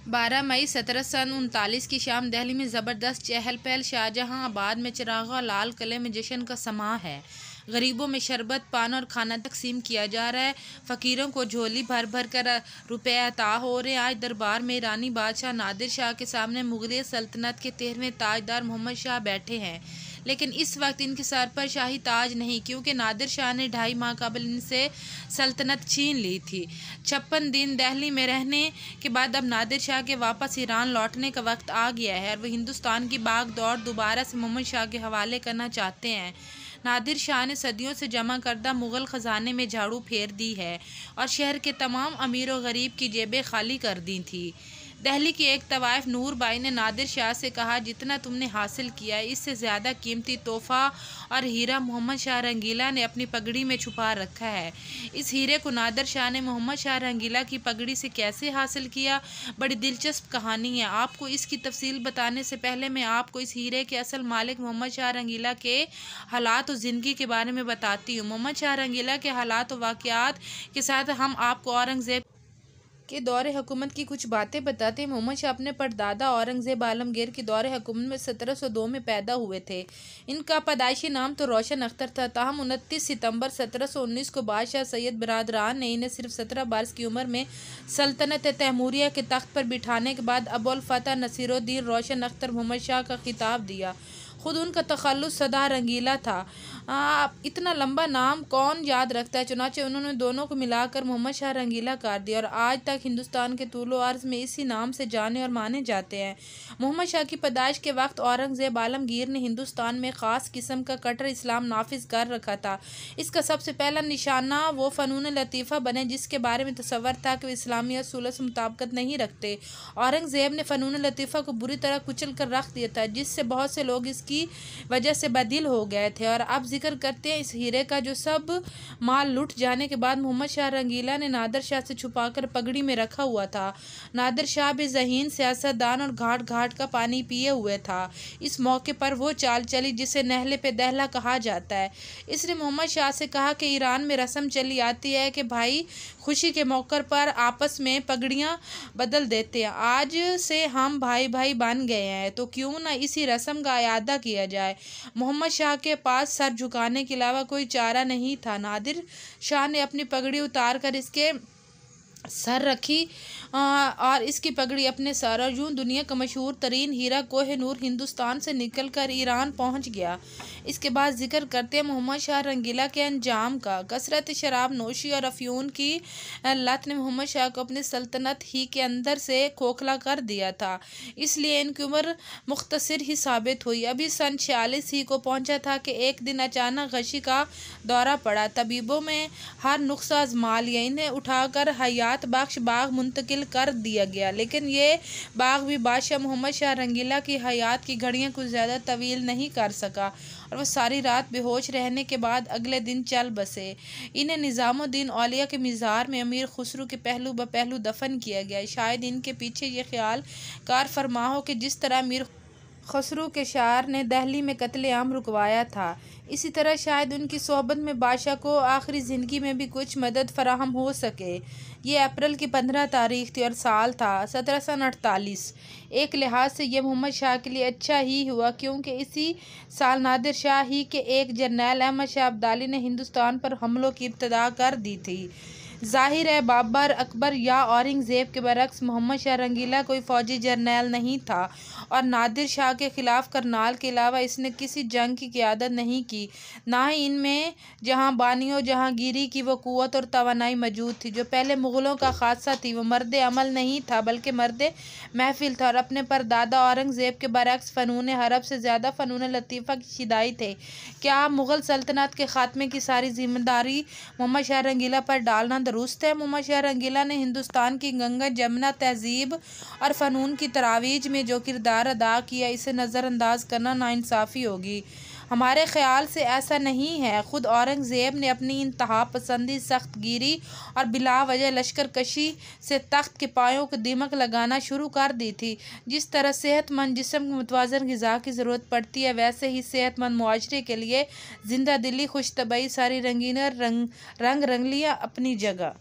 12 मई 1739 की शाम दिल्ली में ज़बरदस्त चहल पहल। शाहजहां आबाद में चिरागा लाल किले में जश्न का समा है। गरीबों में शरबत, पान और खाना तकसीम किया जा रहा है। फ़कीरों को झोली भर भर कर रुपए अता हो रहे हैं। आज दरबार में ईरानी बादशाह नादिर शाह के सामने मुगलिया सल्तनत के 13वें ताजदार मोहम्मद शाह बैठे हैं, लेकिन इस वक्त इनके सर पर शाही ताज नहीं, क्योंकि नादिर शाह ने 2.5 माह कबल इनसे सल्तनत छीन ली थी। 56 दिन दिल्ली में रहने के बाद अब नादिर शाह के वापस ईरान लौटने का वक्त आ गया है और वह हिंदुस्तान की बाग दौड़ दोबारा से मोहम्मद शाह के हवाले करना चाहते हैं। नादिर शाह ने सदियों से जमा करदा मुग़ल ख़जाने में झाड़ू फेर दी है और शहर के तमाम अमीर और गरीब की जेबें खाली कर दी थी। दिल्ली की एक तवाइफ नूर बाई ने नादिर शाह से कहा, जितना तुमने हासिल किया है इससे ज़्यादा कीमती तोहफ़ा और हीरा मोहम्मद शाह रंगीला ने अपनी पगड़ी में छुपा रखा है। इस हीरे को नादिर शाह ने मोहम्मद शाह रंगीला की पगड़ी से कैसे हासिल किया, बड़ी दिलचस्प कहानी है। आपको इसकी तफसील बताने से पहले मैं आपको इस हीरे के असल मालिक मोहम्मद शाह रंगीला के हालात और ज़िंदगी के बारे में बताती हूँ। मोहम्मद शाह रंगीला के हालात और वाक़यात के साथ हम आपको औरंगज़ेब के दौरे हुकूमत की कुछ बातें बताते हैं। मोहम्मद शाह अपने परदादा औरंगज़ेब आलमगीर के दौरे हुकूमत में 1702 में पैदा हुए थे। इनका पैदाइशी नाम तो रोशन अख्तर था, ताहम 29 सितंबर 1719 को बादशाह सैयद बिरादरान ने इन्हें सिर्फ 17 बरस की उम्र में सल्तनत तैमूरिया के तख्त पर बिठाने के बाद अबुल फतह नसीरुद्दीन रोशन अख्तर मोहम्मद शाह का खिताब दिया। खुद उनका तखल्लुस सदा रंगीला था। इतना लंबा नाम कौन याद रखता है, चुनाचे उन्होंने दोनों को मिलाकर मोहम्मद शाह रंगीला कर दिया और आज तक हिंदुस्तान के तूलो अर्ज़ में इसी नाम से जाने और माने जाते हैं। मोहम्मद शाह की पैदाइश के वक्त औरंगज़ेब आलमगीर ने हिंदुस्तान में ख़ास किस्म का कट्टर इस्लाम नाफिज कर रखा था। इसका सबसे पहला निशाना वो फ़नून लतीफ़ा बने जिसके बारे में तसव्वुर था कि वे इस्लामी असूलों से मुताबिकत नहीं रखते। औरंगज़ेब ने फ़नून लतीफ़ा को बुरी तरह कुचल कर रख दिया था, जिससे बहुत से लोग इसकी वजह से बदिल हो गए थे। और अब जिक्र करते हैं इस हीरे का, जो सब माल लुट जाने के बाद मोहम्मद शाह रंगीला ने नादिर शाह से छुपाकर पगड़ी में रखा हुआ था। नादिर शाह भी ज़हीन सियासतदान और घाट घाट का पानी पिए हुए था। इस मौके पर वो चाल चली जिसे नहले पे दहला कहा जाता है। इसने मोहम्मद शाह से कहा कि ईरान में रस्म चली आती है कि भाई खुशी के मौके पर आपस में पगड़ियाँ बदल देते हैं। आज से हम भाई भाई बन गए हैं, तो क्यों ना इसी रस्म का अयादा किया जाए। मोहम्मद शाह के पास सर झुकाने के अलावा कोई चारा नहीं था। नादिर शाह ने अपनी पगड़ी उतार कर इसके सर रखी और इसकी पगड़ी अपने सर, और यूँ दुनिया का मशहूर तरीन हीरा कोह-ए-नूर हिंदुस्तान से निकल कर ईरान पहुँच गया। इसके बाद जिक्र करते हैं मोहम्मद शाह रंगीला के अंजाम का। कसरत शराब नोशी और अफ्यून की लत ने मोहम्मद शाह को अपनी सल्तनत ही के अंदर से खोखला कर दिया था, इसलिए इनकी उम्र मुख्तसर ही साबित हुई। अभी सन 46 ही को पहुँचा था कि एक दिन अचानक गशी का दौरा पड़ा। तबीबों में हर नुस्खा आजमा लिया, इन्हें उठाकर हयात बख्श बाग मुंतकिल कर दिया गया, लेकिन ये बाग भी बादशाह मोहम्मद शाह रंगीला की हयात की घड़ियाँ कुछ ज़्यादा तवील नहीं कर सका और वह सारी रात बेहोश रहने के बाद अगले दिन चल बसे। इन्हें निज़ामुद्दीन औलिया के मज़ार में अमीर खुसरू के पहलू ब पहलू दफन किया गया। शायद इनके पीछे ये ख्याल कार फरमा हो कि जिस तरह अमीर खसरू के शार ने दिल्ली में कत्ले-आम रुकवाया था, इसी तरह शायद उनकी सोहबत में बादशाह को आखिरी ज़िंदगी में भी कुछ मदद फराहम हो सके। ये अप्रैल की 15 तारीख थी और साल था 1748। एक लिहाज से यह मोहम्मद शाह के लिए अच्छा ही हुआ, क्योंकि इसी साल नादिर शाह ही के एक जर्नैल अहमद शाह अब्दाली ने हिंदुस्तान पर हमलों की इब्तिदा कर दी थी। जाहिर है बाबर, अकबर या औरंगज़ेब के बरक्स मोहम्मद शाह रंगीला कोई फ़ौजी जर्नैल नहीं था और नादिर शाह के ख़िलाफ़ करनाल के अलावा इसने किसी जंग की क़ियादत नहीं की। ना ही इनमें जहाँ बानियों जहाँगीरी की वो क़ुव्वत और तवानाई मौजूद थी जो पहले मुग़लों का ख़ासा थी। वो मर्द अमल नहीं था बल्कि मर्द महफिल था और अपने परदादा औरंगज़ेब के बरक्स फ़नून हरब से ज़्यादा फ़नून लतीफ़ा की शिदाई थे। क्या मुग़ल सल्तनत के ख़ात्मे की सारी ज़िम्मेदारी मोहम्मद शाह रंगीला पर डालना दुरुस्त है? मोहम्मद शाह रंगीला ने हिंदुस्तान की गंगा जमुना तहज़ीब और फ़नून की तरावीज में जो किरदार अदा किया, इसे नज़रअंदाज करना नाइंसाफ़ी होगी। हमारे ख़्याल से ऐसा नहीं है। ख़ुद औरंगज़ेब ने अपनी इंतहा पसंदी, सख्तगिरी और बिलावजह लश्कर कशी से तख्त के पायों को दीमक लगाना शुरू कर दी थी। जिस तरह सेहतमंद जिस्म को मुतवाज़न ग़िज़ा की ज़रूरत पड़ती है, वैसे ही सेहतमंद मुआशरे के लिए जिंदा दिली, खुशतबई, सारी रंगीन रंग रंगलियाँ अपनी जगह।